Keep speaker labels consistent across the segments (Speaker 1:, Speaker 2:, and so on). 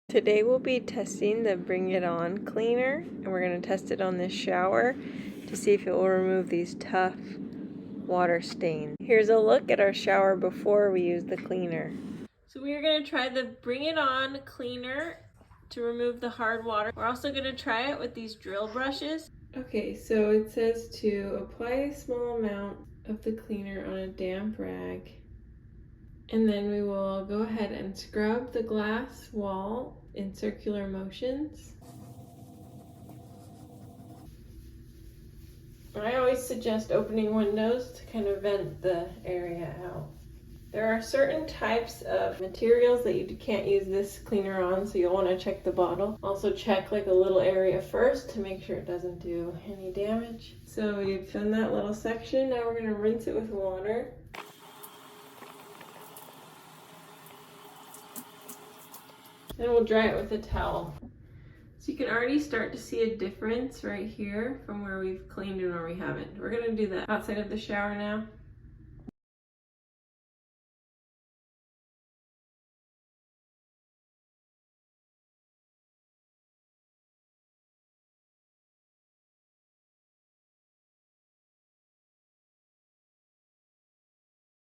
Speaker 1: Today we'll be testing the Bring It On cleaner, and we're going to test it on this shower to see if it will remove these tough water stains. Here's a look at our shower before we use the cleaner. So we are going to try the Bring It On cleaner to remove the hard water. We're also going to try it with these drill brushes. Okay, so it says to apply a small amount of the cleaner on a damp rag. And then we will go ahead and scrub the glass wall in circular motions. I always suggest opening windows to kind of vent the area out. There are certain types of materials that you can't use this cleaner on, so you'll want to check the bottle. Also check like a little area first to make sure it doesn't do any damage. So we've done that little section. Now we're going to rinse it with water. Then we'll dry it with a towel. So you can already start to see a difference right here from where we've cleaned and where we haven't. We're gonna do that outside of the shower now.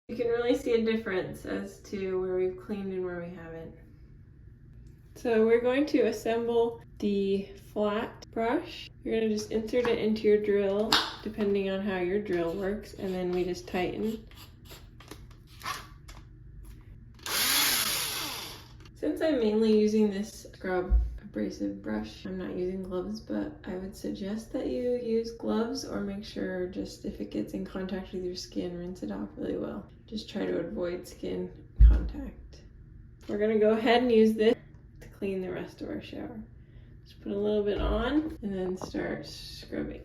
Speaker 1: You can really see a difference as to where we've cleaned and where we haven't. So we're going to assemble the flat brush. You're going to just insert it into your drill, depending on how your drill works, and then we just tighten. Since I'm mainly using this scrub abrasive brush, I'm not using gloves, but I would suggest that you use gloves, or make sure just if it gets in contact with your skin, rinse it off really well. Just try to avoid skin contact. We're going to go ahead and use this to clean the rest of our shower. Just put a little bit on and then start scrubbing.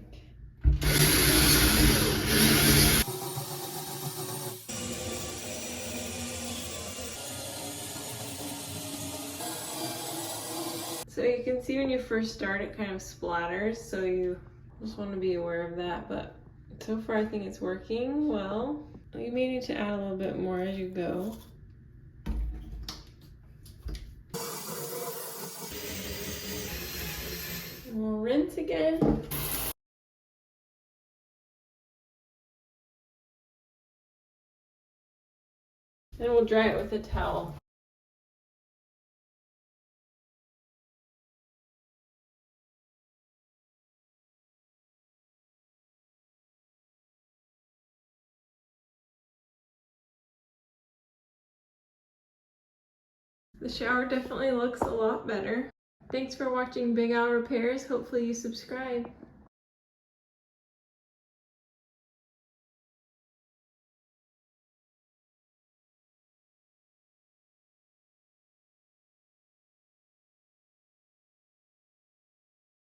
Speaker 1: So you can see when you first start it kind of splatters, so you just want to be aware of that, but so far I think it's working well. You may need to add a little bit more as you go. And we'll rinse again. And we'll dry it with a towel. The shower definitely looks a lot better. Thanks for watching Big Al Repairs. Hopefully you subscribe.